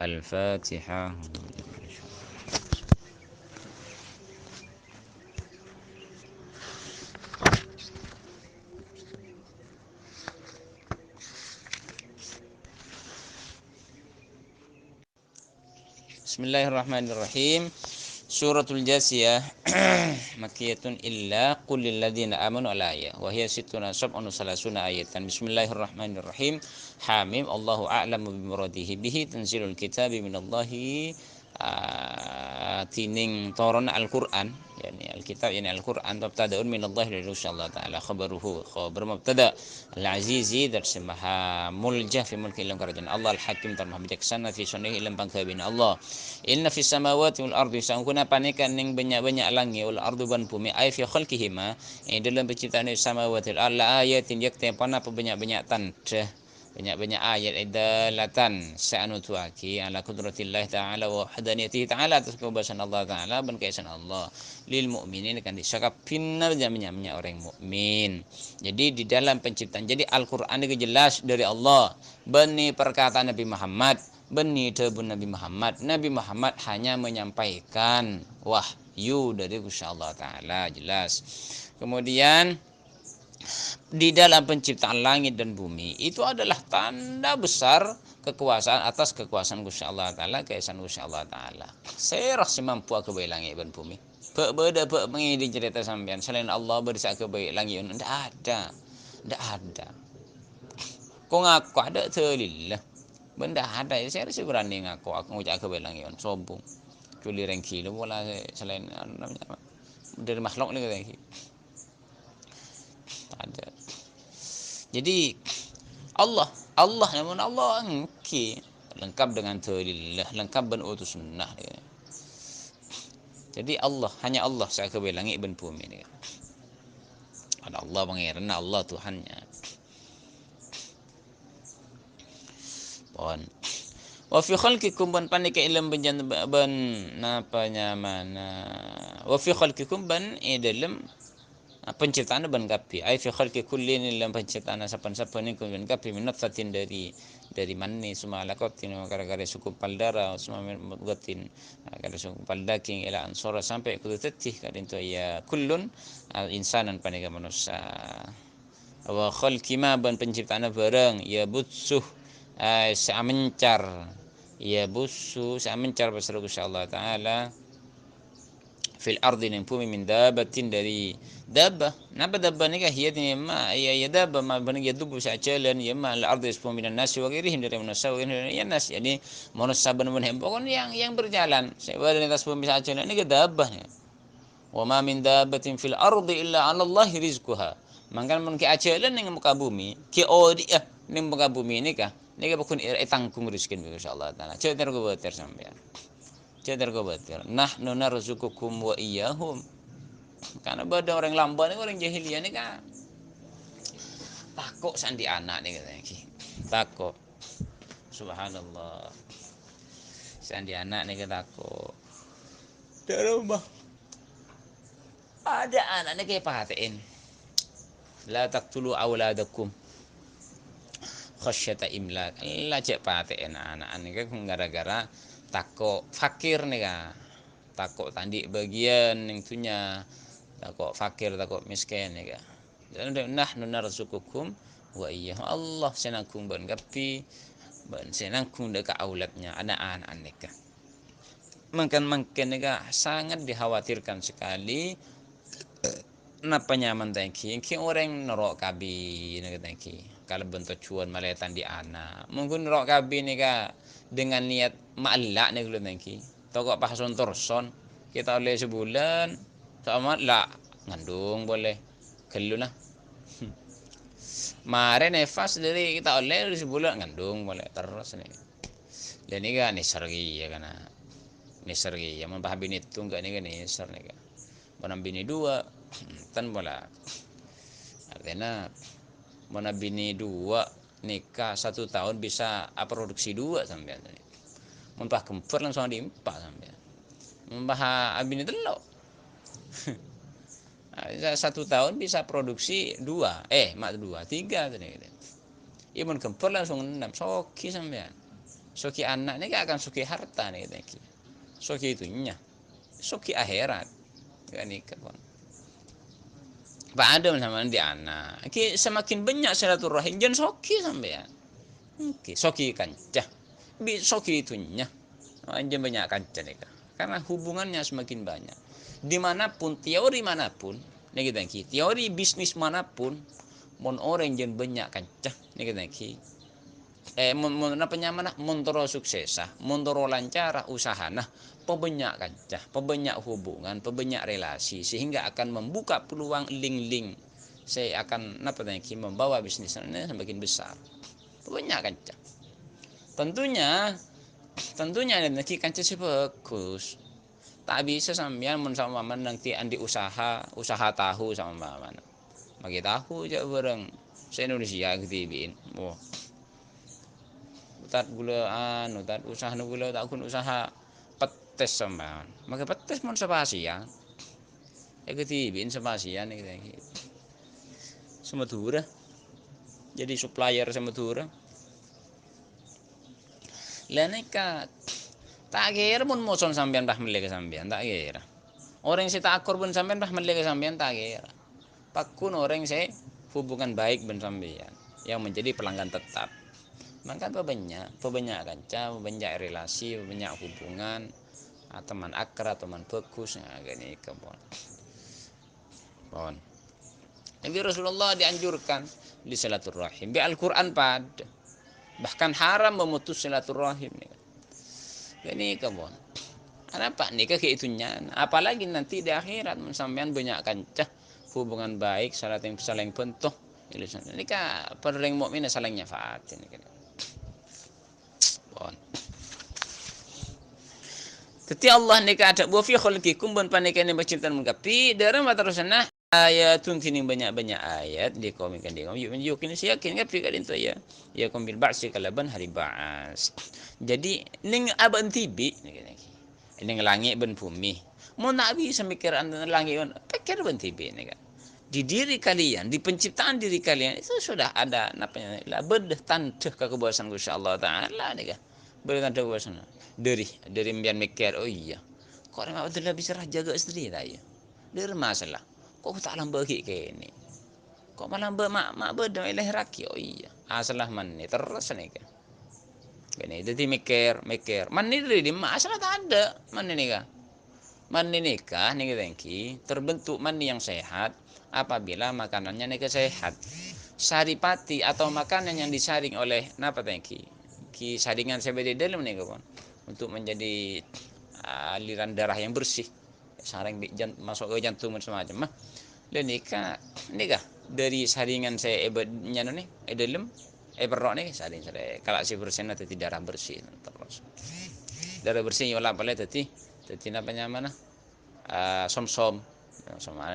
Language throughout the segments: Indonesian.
Al-Fatihah. Bismillahirrahmanirrahim. Suratul Jasiyah Makkiyatun illa qul lil ladzina amanu al-ayah wa hiya sittuna sab'un salasuna ayatan. Bismillahirrahmanirrahim. Hamim. Allahu a'lamu bi muradihi bihi tanzilul kitabi minallahi tining toron Al-Qur'an yani Al-Kitab yani Al-Qur'an mubtada'un minallahi insyaallah ta'ala khabaruhu khabar mubtada al-azizi dar semaha muljah fi mulki ilam kerajaan Allah al-hakim tar maha bijaksana fi sunnihi ilam pangkabina Allah. Inna fis samawati wal ardi sangkuna panikan ning banyak-banyak langit wal ardu ban bumi ay fi khalqihima dalam penciptaan samawati wal ardi ayatin yakta pana banyak-banyak tanda banyak-banyak ayat idalatan sa'anu tuaki ala qudratillah ta'ala wa wahdaniyatihi ta'ala atas kebesaran Allah ta'ala dan keesaan Allah lil mu'minin kan disakapinna banyak-banyak orang mukmin. Jadi di dalam penciptaan jadi Al-Qur'an itu jelas dari Allah bani perkataan Nabi Muhammad bani tabun Nabi Muhammad. Nabi Muhammad hanya menyampaikan wahyu dari Gusti Allah Ta'ala jelas. Kemudian di dalam penciptaan langit dan bumi itu adalah tanda besar kekuasaan atas kekuasaan Gusti Allah Ta'ala keesaan Gusti Allah Ta'ala. Serah si mampu aku baik langit dan bumi. Beda mengi cerita sampean selain Allah berisa ke baik langit ndak ada. Kau ngaku ada telillah. Benda ada saya harus berani ngaku aku ngucap ke baik langit sombong. Culi rengki lu bola selain namanya dari makhluk ni rengki. Ada. Jadi Allah namun Allah engki lengkap dengan telillah, lengkap dengan utus sunnah dia. Jadi hanya Allah saya ke langit dan bumi ni. Ada Allah pangeran Allah Tuhannya. Pon. Wa fi khalqikum ban panika ilam benjan ban napanya mana. Wa fi khalqikum ban dalam penciptaan ban kapi ai fi khalqi kullin dalam penciptaan sapan-sapan ni kun kapi min nafsatin dari manni suma alakotin gara-gara suku paldara suma mudgatin gara suku paldaking ila ansora sampai ku tetih kadin tu ya kullun insanan panika manusia wa khalqi ma ban penciptaan barang ya butsuh sa mencar ya busu sa mencar besar Gusti Allah Ta'ala fil ardi ning bumi min dabatin dari dabah napa dabah ni kah hiya ma ya dabah ma ban yadubu sa jalan ya ma al ardi isbu minan nasi wa ghairihim dari manusia wa ghairihim ya nas yani manusia ban pokon yang berjalan saya di atas bumi sa jalan ni ke dabah ni wa ma min dabatin fil ardi illa 'ala Allah rizquha mangkan mun ki ajalan ning muka bumi ki odi ning muka bumi ni kah ni ka pun tangkung rezeki insyaallah taala ceter go beter sampean Cedar kau betul. Nahnu narzukukum wa iyyahum. Karena ada orang lamban ni orang jahiliyah ni kan. Takut sandi anak ni katanya. Takut. Subhanallah. Sandi anak ni takut. Di rumah. Ada anak ni kayak pahatiin. La taqtulu auladakum khasyata imlak. La cek pahatiin anak ni kan gara-gara takut fakir nih kak takut tandi bagian yang tunya takut fakir takut miskin nih kak dan nahnu narzukukum wa iyyahum Allah senangkung ban kapi ban senangkung dekat aulatnya anak-anak nih kak makan nih kak sangat dikhawatirkan sekali napa nyaman tangki orang norok kabi nih tangki kalau bentuk cuan maletan di anak mungkin norok kabi nih kak dengan niat ma'alak nih kalau tangki toko pahason torson kita oleh sebulan sama lah ngandung boleh kelu lah mare nefas dari kita oleh sebulan ngandung boleh terus nih dan ini kan nisargi ya kana nisargi yang memahami itu enggak nih kan nisar nih kan menambini dua tan bola artinya menambini dua nikah 1 tahun bisa produksi 2 sampai mumpah kempur langsung diimpak sampai mumpah abini telok 1 tahun bisa produksi 2 mak 2 3 tadi imun kempur langsung 6 soki sampai Soki anak ini gak akan soki harta nih gitu. Soki itunya. Soki akhirat. Kan ini kawan. Pak Adam sama di anak. Semakin banyak silaturahim jangan soki sampai ya. Oke, soki kancah. Soki itunya. Jangan banyak kancah nih. Karena hubungannya semakin banyak. Dimanapun, teori manapun, nih kita teori bisnis manapun, mon orang jangan banyak kancah, nih kita apa namanya montoro suksesah montoro lancar usaha nah pebanyak kancah pebanyak hubungan pebanyak relasi sehingga akan membuka peluang link-link saya akan apa namanya membawa bisnisnya semakin besar pebanyak kancah tentunya nanti kancah sih bagus tak bisa sampean sama nanti andi usaha tahu sama mana bagi tahu aja bareng se Indonesia gitu oh utat gulaan utat usaha nu gula tak kun usaha petes sama maka petes mon sepasian ketibin sepasian gitu semetura jadi supplier semetura lah neka tak kira mon moson sampean dah melek sampean tak kira orang si tak akur pun sampean dah melek sampean tak kira pakun orang si hubungan baik ben sampean yang menjadi pelanggan tetap maka banyak kanca banyak relasi banyak hubungan teman akrab teman bagus gini kebon Nabi Rasulullah dianjurkan di silaturahim di Al-Quran pada bahkan haram memutus silaturahim gini kebon apa nikah kayak itunya apalagi nanti di akhirat sampean banyak kanca hubungan baik saling bentuk ini kan perling mukmin saling nyafaat ini kan bon Teti Allah nika ada wa fi khalqikum bun panikan yang menciptakan mengkapi dalam matarusana ayatun kini banyak-banyak ayat di komikan di kaum yuk kini yakin kapi kadin to ya kombil ba'si kalaban hari ba'as jadi ning aban tibi ning langit ben bumi mau nak bisa mikir langit pikir ben tibi nih kan di diri kalian di penciptaan diri kalian itu sudah ada napanya la bedah tanda kekuasaan Gusti Allah taala nih kan bertanda kekuasaan dari mbian mikir oh iya kok orang Abdullah bisa jaga istri tak ya dari masalah kok tak lambaki kene kok malah mak beda ileh raki oh iya asalah man ni terus nih kan gini jadi mikir man ni dari masalah tak ada man ni kan man ni nikah nih tengki terbentuk man yang sehat apabila makanannya nih sehat saripati atau makanan yang disaring oleh napa tengki ki saringan sebeda dalam nih kawan untuk menjadi aliran darah yang bersih sarang masuk ke jantung dan semacam mah dan nikah dari saringan saya ebadnya nih dalam perok nih saring saya kalau si persen atau darah bersih terus darah bersih olah boleh tadi apa namanya som sama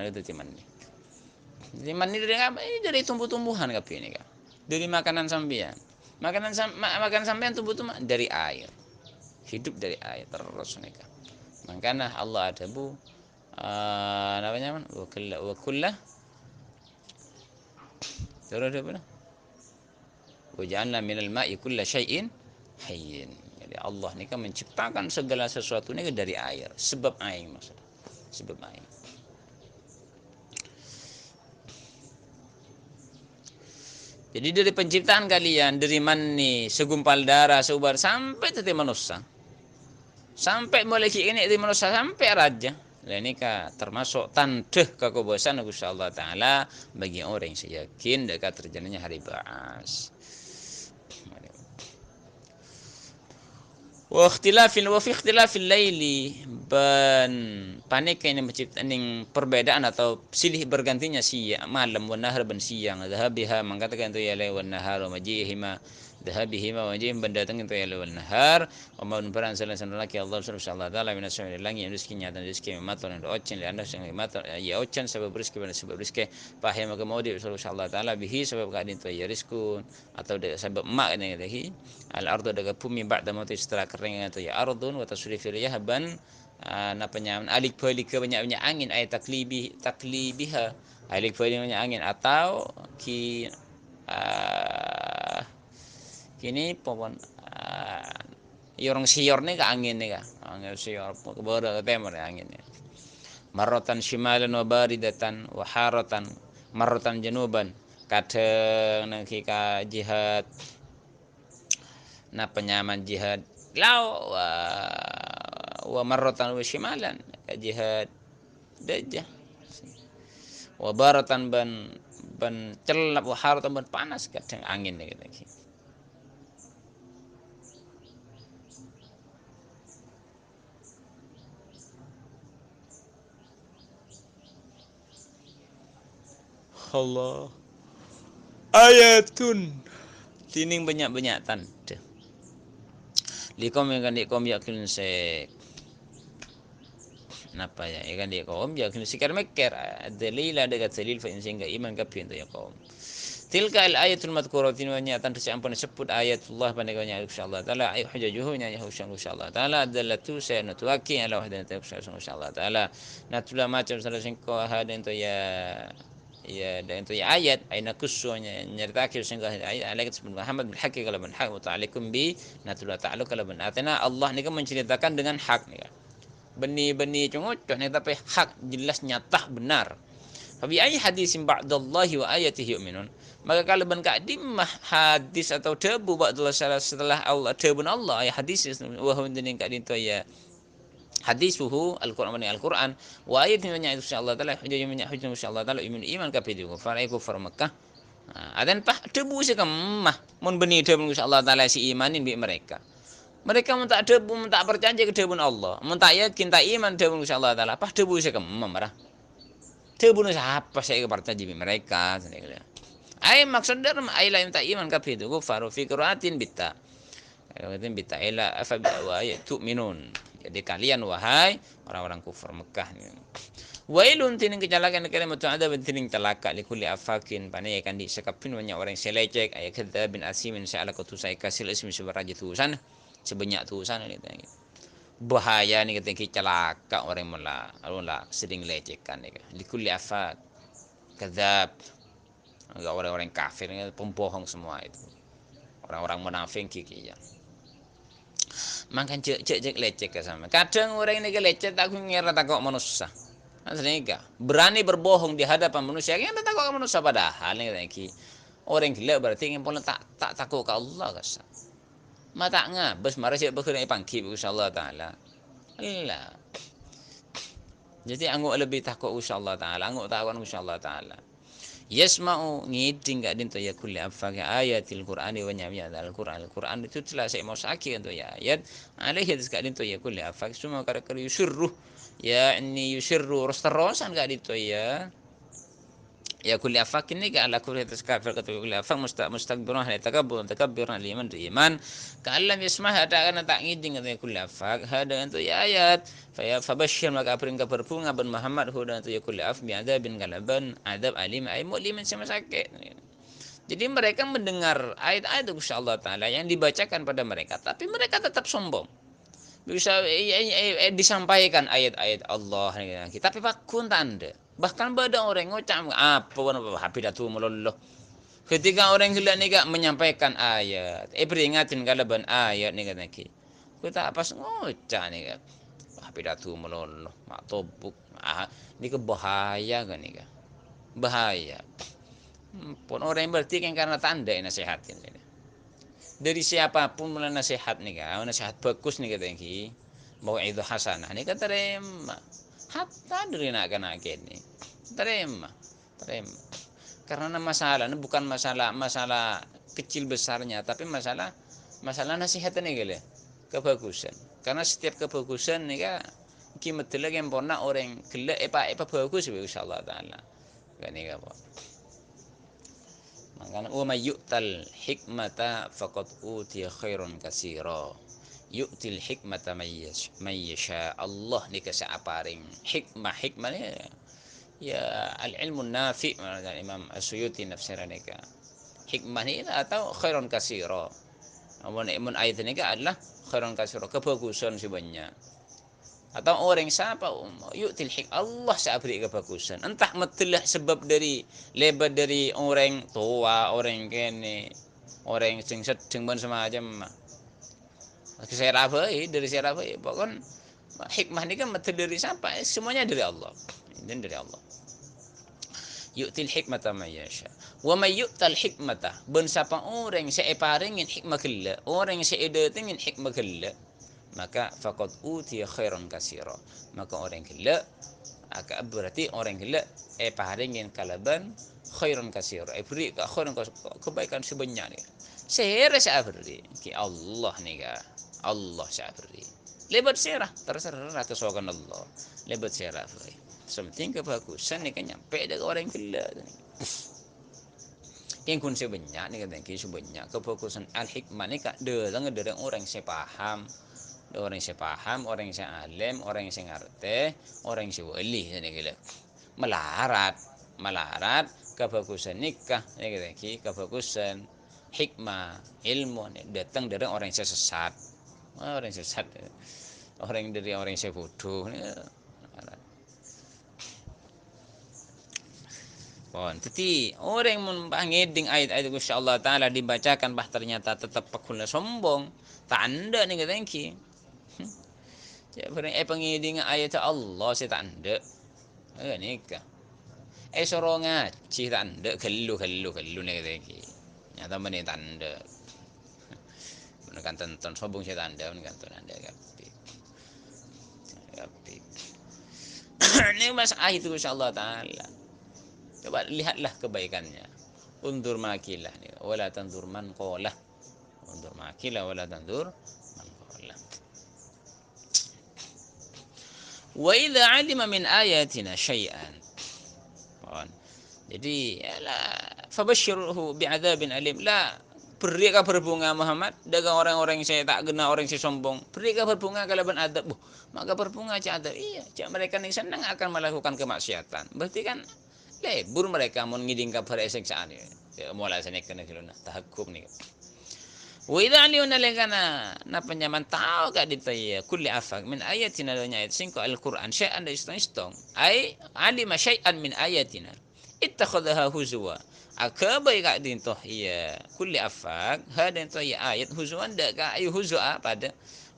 itu timan nih jadi mani dari apa ini dari tumbuh-tumbuhan kapi ini kan dari makanan sampean makan sampean tumbuh-tumbuhan dari air hidup dari air terus nikah makanya Allah ada bu namanya wa kullah terus apa wa ja'alna minal ma'i kulla syai'in hayyin jadi Allah ini kan menciptakan segala sesuatu ini dari air sebab air maksudnya sebab air jadi dari penciptaan kalian dari mani segumpal darah seubar sampai tadi manusia sampai mulai ini dari manusia sampai raja lah ini termasuk tanda kekuasaan Gusti Allah taala bagi orang yang yakin dekat terjadinya hari ba'as wa fi ikhtilafil laili ban panik ini menciptakan perbedaan atau silih bergantinya malam wan nahar ban siang dhahabiha mengatakan itu ya wan nahar wa majihima dhahabihima wa majihim ban datang itu ya wan nahar wa man baran sallallahu alaihi Allah subhanahu wa taala min asma'i langi yang rezekinya dan rezeki maton dan ocen li anda sing maton ya ocen sebab rezeki dan sebab rezeki paham kemudian sallallahu taala bihi sebab kadin itu ya rizkun atau sebab mak ini lagi al ardu daga bumi ba'da mauti setelah kering atau ya ardun wa tasrifil yahban napanya alik balik ke banyak angin ay taklibiha alik balik banyak angin atau kini pohon Ya orang sior nih ke angin nih angin sior kebara temar angin nih. Marratan shimalan wa baridatan wa haratan marratan januban kadang nang ka jihad na penyaman jihad lau wa marratan wa shimalan ka jihad dajah wa baratan ban celap wa haratan ban panas kadang angin nih gitu. Allah ayatun tining banyak-banyak tanda likom yang kan dikom yakin se napa ya kan dikom yakin sikar mekker dalil ada kat dalil fa insin ga iman kapin to yakom tilka al ayatul madhkuratin wa nyatan tersi ampun sebut ayatullah paneganya insyaallah taala ay hujajuhu nya insyaallah taala dallatu sayna tuwaki ala wahdatin insyaallah taala natula macam salah singko haden to ya dan itu ya ayat aina kusunya nyeritakan sehingga ayat alaikat sebut Muhammad bil haqqi kalau ben hak wa ta'alaikum bi natula ta'alu kalau ben atena Allah ni kan menceritakan dengan hak ni kan beni-beni cungocok ni tapi hak jelas nyata benar fabi ayyi hadisin ba'dallahi wa ayatihi yu'minun maka kalau ben kadimah hadis atau debu ba'dallah setelah Allah debun Allah ya hadis wa hundin kadin to ya hadisuhu Al-Quran Al-Quran wa ayatin banyak insyaallah taala hujjah banyak hujjah insyaallah taala iman kapidu farai kufar Makkah adan pah debu sekemah mun beni debu insyaallah taala si imanin bi mereka mun tak debu mun tak percaya ke debu Allah mun tak yakin tak iman debu insyaallah taala pah debu sekemah marah debu siapa saya percaya bi mereka ai maksud dalam ai lain tak iman kapidu kufar fi qiraatin bitta Kawatin bita ila afa wa tu'minun. Jadi kalian wahai orang-orang kufur Mekah ni. Wailun tining kecelakaan kalimat ada tining telaka likulli afakin panai akan disekapin banyak orang selecek ay kadzabin asimin sa'ala kutusai kasil ismi subaraji tusan sebanyak tusan ini tanya. Bahaya ni ketika celaka orang mula sering lecehkan ni likulli afak kadzab orang-orang kafir pembohong semua itu. Orang-orang munafik kiki ya. Makan cek lecek ke sama. Kadang orang ini lecek tak ngira takut manusia. Aslinya berani berbohong di hadapan manusia. Yang tak takut manusia padahal ni lagi orang gila berarti yang pun tak takut ke Allah kasa. Mata ngabes marah siap berkena pangki insyaallah taala. Allah. Jadi angguk lebih takut insyaallah taala, angguk takut insyaallah taala. Yasma'u ngiding gak dinto ya kulli afaka ayatil qur'ani wa nyamya al-Qur'an itu telah saya mau sakit untuk ya ayat alaihi gak dinto ya kulli afak semua karakter yusirru ya ini yusirru rosterosan gak dinto ya kulli afak ini gak ala kulli kafir kata kulli afak mustakbirun hal takabbur liman iman ka'allam yasmah ada kan tak ngiding kata kulli afak hada untuk ya ayat fabashshir maka aprin kabar bunga bin Muhammad hudan tu yakul af bi adzabin galaban adab alim ay mu'limin sama sakit. Jadi mereka mendengar ayat-ayat insyaallah taala yang dibacakan pada mereka tapi mereka tetap sombong. Bisa disampaikan ayat-ayat Allah tapi pakun tanda. Bahkan pada orang ngocam apa hapidatu meloloh. Ketika orang gila ni menyampaikan ayat, peringatin galaban ayat ni kata ki. Kita pas ngocah ni kan. Pidato meloloh mak tobuk ni ke bahaya kan ni kan bahaya pun orang yang berarti kan karena tanda nasihatin dari siapapun mulai nasihat nih kan nasihat bagus nih kata ki bahwa itu hasanah nih kan terima hatta dari nak kena ni terima karena masalah ini bukan masalah kecil besarnya tapi masalah nasihat nih gile kebagusan. Karena setiap kebagusan ni kan kimat lagi yang pernah orang kelak apa bagus insyaallah taala. Kan ni apa. Makanya wa may yu'tal hikmata faqad utiya khairan katsira. Yu'til hikmata may yasha. Allah ni kasih aparing hikmah ni ya al-ilmu nafi' dari Imam As-Suyuti nafsirah ni kan. Hikmah ni atau khairan katsira. Amun ayat ni adalah khairan katsira kebagusan sebanyak atau orang siapa yu'til hik Allah saya beri kebagusan entah metelah sebab dari lebat dari orang tua orang kene orang sing sedeng pun semacam Saya rabai dari saya rabai pokon hikmah ini kan dari siapa? Semuanya dari Allah. Dan dari Allah. Yu'til hikmata man yasha. Wa may yu'tal hikmata ben sapa orang saya paringin hikmah kella, orang saya datengin hikmah kella, maka faqad utiya khairan katsira. Maka orang kella berarti orang kella paringin kalaban khairan katsira. Beri khairan kebaikan sebanyak ni. Saya rasa beri ki Allah ni ga. Allah saya beri. Lebat serah terserah kesukaan Allah. Lebat serah beri. Sementing kebagusan ni kan nyampe dari orang gila ni. Yang kun sebanyak ni kata sebanyak kebagusan al-hikmah ni kak dari orang yang paham, orang yang paham, orang yang alim, orang yang ngerti, orang yang wali ni gila. Melarat kebagusan nikah ni kata kebagusan hikmah, ilmu ni datang dari orang yang sesat. Orang yang sesat. Orang dari orang yang bodoh ni. Tetapi orang mun bangeding ayat-ayat Gusti Allah Taala dibacakan bah ternyata tetap pakulna sombong, tanda ni katengki. Ya bareng pangeding ayat Allah saya tanda. Nikah. Soro ngaji tanda kellu ni katengki. Nyata meneh tanda. Menekan tonton sombong saya tanda menekan tanda kapi. Ini mas ayat Gusti Allah Taala. Coba lihatlah kebaikannya. Undur makilah. Wala tandur man qolah. Undur makilah wala tandur man qolah. Wa idza alima min ayatina syai'an. Jadi fabashshirhu bi'adzabin alim. La beri kabar bunga Muhammad dengan orang-orang yang saya tak kenal, orang yang sombong. Beri kabar bunga kalaban adab. Maka berbunga adab. Iya, mereka yang senang akan melakukan kemaksiatan. Berarti kan lebur mereka mau ngiding kabar siksaan ya. Mulai sana kena kilona tahakkum ni. Wa idza aliyuna lekana na penyaman tahu gak ditaya kulli afak min ayatina donya ayat singko al-Qur'an syai'an da istong ai alima syai'an min ayatina ittakhadha huzwa akabai gak dintoh iya kulli afak hadan to ya ayat huzwan da ka ayu huzwa pada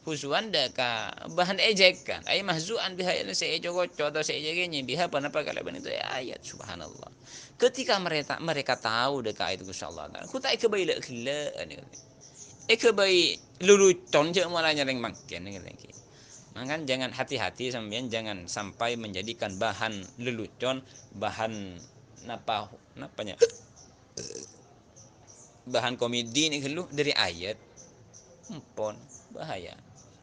huzwan da ka bahan ejekan ai mahzuan biha ya saya jogoco atau saya jegenya biha panapa kalaban itu ayat subhanallah. Ketika mereka tahu dekat ayat Gusti Allah Taala ku tak kebaila khilla ani kebaik lelucon je malah nyereng makin ni kata. Maka jangan hati-hati sampean jangan sampai menjadikan bahan lelucon, bahan napanya bahan komedi ni kelu dari ayat. Empon bahaya.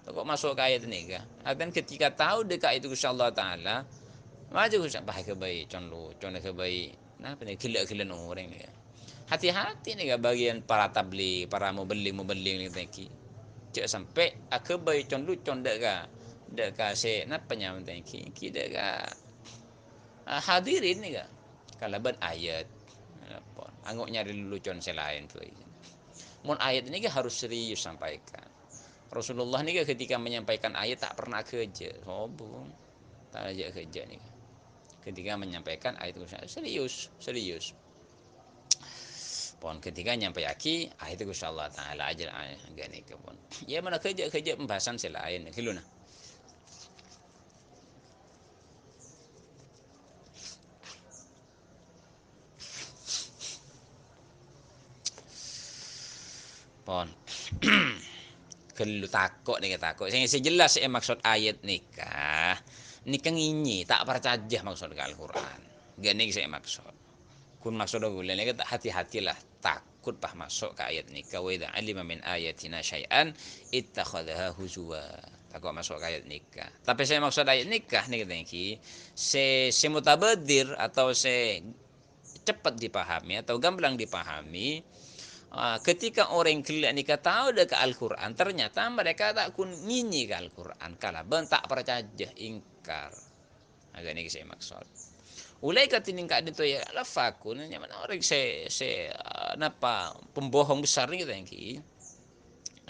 Kok masuk ke ayat ni ke? Dan ketika tahu dekat itu Gusti Allah Taala, maju Gusti bahaya kebaik con kebaik. Napa ni gila-gila orang ni. Hati-hati nih bagian para tabligh, para muballing ni tengki. Cak sampai akabai con lucon dak ka se napanya tengki. Ki dak ka hadirin ni ka. Kalaban ayat. Apa? Angok nyari lucon selain tu. Mun ayat ini harus serius sampaikan. Rasulullah ni ketika menyampaikan ayat tak pernah kerja. Sombong. Tak aja kerja ni. Ketika menyampaikan ayat serius. Pon ketika nyampe aki itu Gusti Allah Taala ajar gani kebon. Ya mana kerja pembahasan selain kiluna. Pon. Kelu takut nih takut. Saya jelas maksud ayat nikah. Nikah ini tak percaya maksud Al-Qur'an. Gani saya maksud. Kun maksud gula ni hati-hatilah takut pah masuk ke ayat nikah wa idza alima min ayatina syai'an ittakhadha huzwa. Takut masuk ke ayat nikah. Tapi saya maksud ayat nikah ni katanya ki se mutabadir atau se cepat dipahami atau gamblang dipahami. Ketika orang kelak nikah tahu dekat Al-Quran ternyata mereka tak kun nyinyi ke Al-Quran kalaban tak percaya ingkar. Agak ni saya maksud. Ulai katining ka dito ya lafakun nya mana orang se napa pembohong besar ni kita ki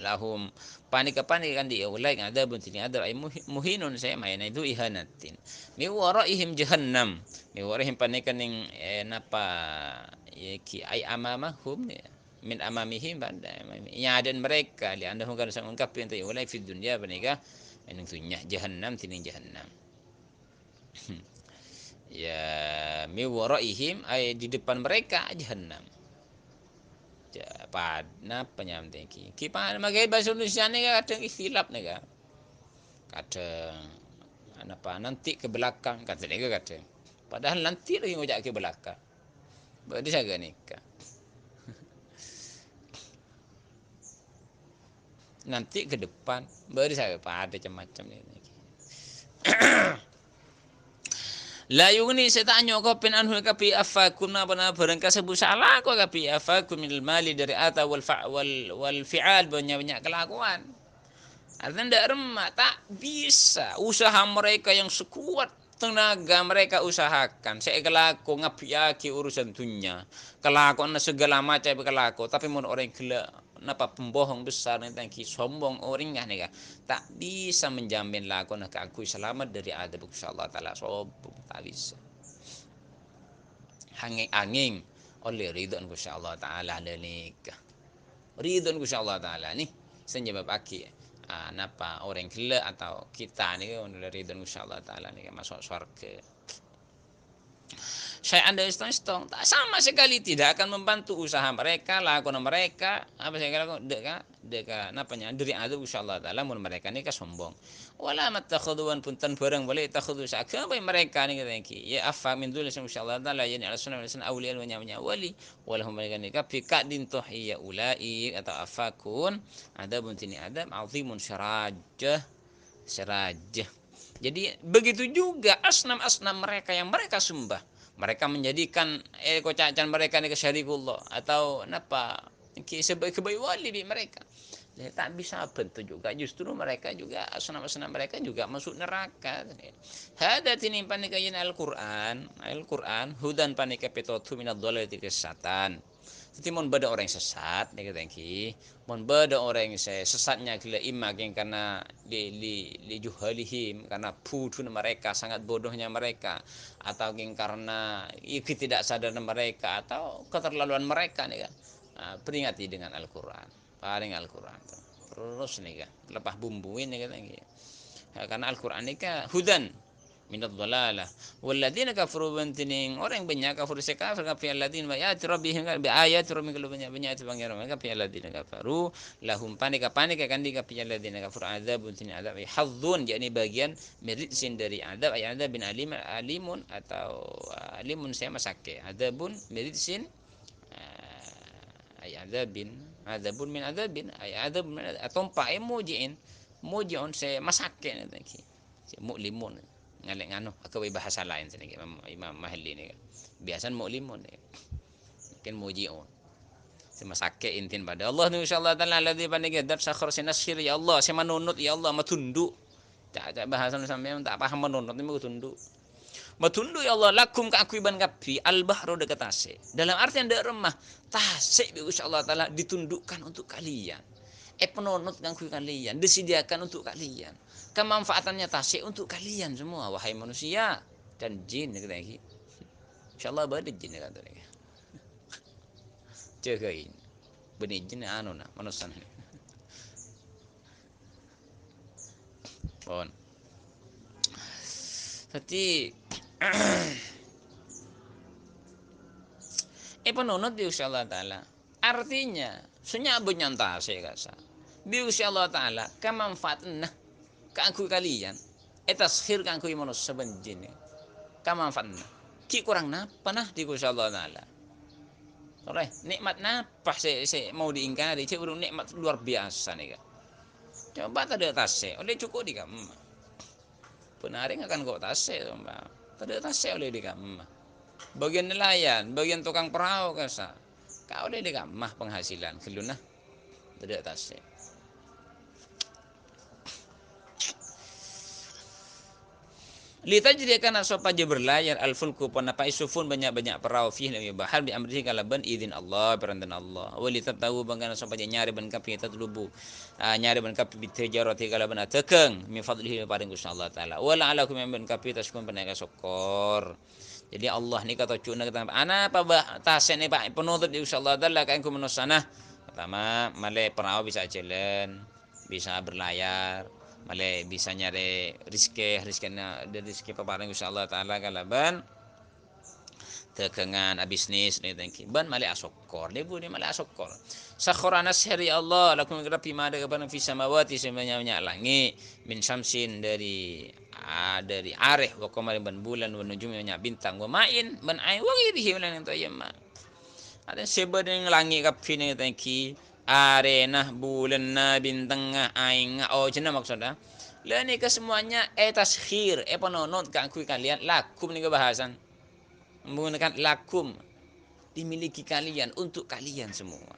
lahum panik kan dia ulai ada buntin ada ay muhinun saya main itu ihanatin mi waraihim jahannam mi waraihim panikan ning napa ya ki ay amamahum ya min amamihim pada nyadan mereka li andahum kan sangun kapin ta wala fi dunya banika enung tunya jahannam tini jahannam. Ya mi waraihim ay di depan mereka jahannam. Pada penyamting ki pa magai bahasa Indonesia ni kadang istilap ni kadang apa nanti ke belakang kata dia kadang padahal nanti lagi ngojak ke belakang berarti saya nikah nanti ke depan berarti saya pada macam-macam ni. La yugni setanyo ko pin anhu kapi afakum na bana barang kasabu salah ko kapi afakum minal mali dari ata wal fi'al banyak kelakuan. Artinya tidak remah, tak bisa usaha mereka yang sekuat tenaga mereka usahakan. Saya kelaku ngapiaki urusan dunia, kelaku na segala macam kelaku. Tapi mun orang gila, napa pembohong besar nanti sombong orang nih tak bisa menjamin laku nak aku selamat dari adab Allah Taala. Sombong tak bisa. Angin oleh ridwan Gusti Allah Taala nikah. Ridwan Gusti Allah Taala nih sebab aki. Napa orang gila atau kita ni dari ridwan Gusti Allah Taala ni masuk surga. Saya anda istong tak sama sekali tidak akan membantu usaha mereka, lakukan mereka apa saya katakan deka napanya dari adab Gusti Allah Taala mun mereka ni sombong. Wala matakhuduan punten barang boleh takhudu sakha bae mereka ni kata ya afa min dul Gusti Allah Taala yani al sunnah wal awliya wal nyamanya wali walahum mereka ni kafi kadin ya ulai atau afakun adabun tini adab azimun syarajah. Jadi begitu juga asnam-asnam mereka yang mereka sembah. Mereka menjadikan kocacan mereka ni kesyarikullah atau napa sebagai wali di mereka. Ya, tak bisa bentuk juga justru mereka juga asnam-asnam mereka juga masuk neraka. Hada tini panika yin Al-Qur'an hudan panika petotu minad dhalati kesesatan. Jadi mon beda orang sesat nih tangki mon beda orang sesatnya gila imak yang karena li juhalihim karena bodoh mereka sangat bodohnya mereka atau yang karena tidak sadar mereka atau keterlaluan mereka nih kan peringati dengan Al-Qur'an paling Al-Qur'an terus nih kan lepas bumbuin nih tangki karena Al-Qur'an ini kan hudan minad dhalalah walladzina kafaru bantining orang banyak kafir sekafir kafi alladzina bi ayati rabbihim bi ayati rabbihim kalau banyak itu panggil mereka fi alladzina kafaru lahum panika akan dikafi alladzina kafaru adzabun tin adzab hadzun yakni bagian meritsin dari adzab ay adzab bin alimun atau alimun saya masake adzabun meritsin ay adzabun min adzabin ay adzab atau pae mujiin saya masake nanti si mu'limun ngalek ngano aku bahasa lain sini Imam Mahli ni biasa mu'limun mungkin mujiun semasake intin pada Allah nu insyaallah taala ladzi panike dab sakhar sinasir ya Allah saya menunut ya Allah matunduk tak bahasa sampean tak paham menunut ni matunduk ya Allah lakum ka aku iban kapi al bahru dekat tasik dalam artian dak remah tasik bi insyaallah taala ditundukkan untuk kalian penonot kangku kalian disediakan untuk kalian kemanfaatannya tasik untuk kalian semua wahai manusia dan jin kata lagi insyaallah ada jin kata lagi jagain benih jin anu na manusia bon jadi penonot bi insyaallah taala artinya senyabut nyantase kasa bi insyaallah taala kemanfaatna kangku kalian taskhir kangku manusia benjin kemanfaatna ki kurang napa nah di Gusti Allah taala oleh nikmat napa saya mau diingkari cek urung nikmat luar biasa nih kak coba tadi tasnya oleh cukup di kamu penaring akan kok tasnya tadi tasnya oleh di kamu bagian nelayan bagian tukang perahu kasa kau oleh di kamu penghasilan keluna tadi tasnya litajrikan supaya berlayar al-fulku panapa isufun banyak-banyak perahu fi bahar bi amrihi kalaban izin Allah perintah Allah wali tahu bangana supaya nyari ban kapi tatlubu nyari ban kapi bi tijarati kalaban atekeng mi fadlihi paring Gusti Allah taala wala alakum ban kapi taskun paneka sokor Jadi Allah ni kata cuna kata ana apa bah tasen ni pak penuntut insyaallah taala kan ku menusana. Pertama, male perahu bisa jalan, bisa berlayar, male bisa nyari rizkinya dari rizki peparang insyaallah taala kalaban tekengan bisnis ni thank ban male asokor dia bu ni male asokor sakhorana sehari Allah lakum rabbi ma ada kepada fi samawati semuanya langit min syamsin dari areh wa qamar ban bulan wa nujumnya bintang wa main ban ai wa ghairihi lan tayyama ada sebab yang langit kapi ni thank arena bulan na bintang aing oh cina maksudnya lah ni ke semuanya taskhir penonot kan kui kalian lakum ni ke bahasan menggunakan lakum dimiliki kalian untuk kalian semua.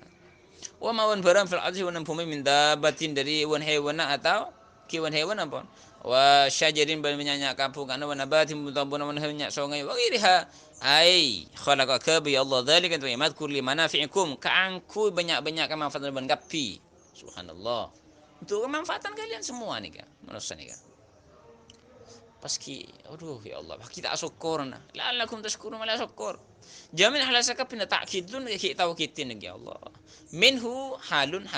Wa mawan barang fil ardi wa bumi min dabatin dari hewan atau kewan hewan apa? Wa syajarin bal menyanyi kampung kana wa nabatin mutabun wa nahnya sungai wa ghiriha ai khalaqaka bi Allah dzalika wa yamadkur li manafi'ikum ka'anku banyak-banyak kemanfaatan ban gapi. Subhanallah. Untuk kemanfaatan kalian semua nih kan. Manusia nih kan. Paski aduh ya Allah kita syukurna la'allakum tashkurun wala syukur jamin halal sakap pina ta'kidun ki tahu kitin ya Allah minhu halun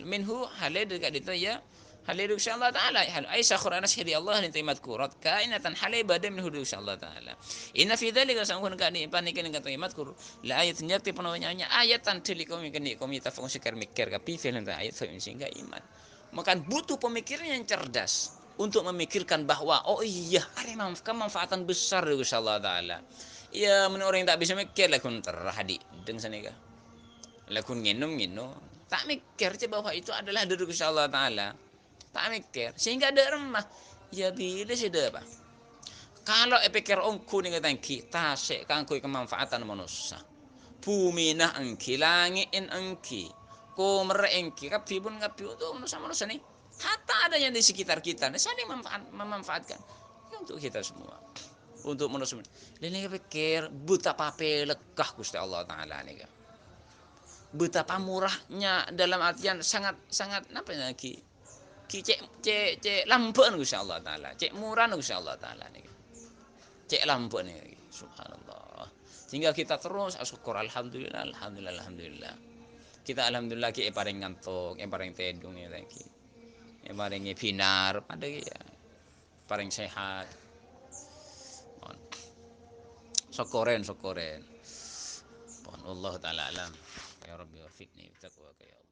minhu halal dekat itu ya halal insyaallah taala hal ai sakhur anas hadi Allah ni timat kurat kainatan halal bada minhu insyaallah taala inna fi dzalika sangkun kani panikan kata timat kur la ayat nyati penawanya ayatan tili kami kani kami tafung sikar mikir kapi filan ayat sehingga iman maka butuh pemikiran yang cerdas untuk memikirkan bahwa oh iya ada kemanfaatan besar dari Allah Taala. Ya menurut orang yang tak bisa mikir lakun terhadi dengan sana kah? Lakun nginum tak mikir bahwa itu adalah dari Allah Taala. Tak mikir sehingga ada remah. Ya bila sih apa? Kalau pikir ongku ni kata kita sekan kui kemanfaatan manusia. Bumi nah engki langit engki. Komer engki kapi pun kapi itu manusia ni. Hatta ada yang di sekitar kita, saling memanfaatkan untuk kita semua, untuk manusia. Dan ini pikir betapa lekah Gusti Allah Taala ni, betapa murahnya dalam artian sangat apa lagi, cek lampuan Gusti Allah Taala, cek murah Gusti Allah Taala ni, cek lampuan ni, subhanallah. Sehingga kita terus syukur alhamdulillah. Kita alhamdulillah ki paring ngantuk, paring tedung ni lagi. Yang paling pinar pada ya paling sehat syukurin pon Allah taala alam ya rabbi wafiqni taqwa ya Allah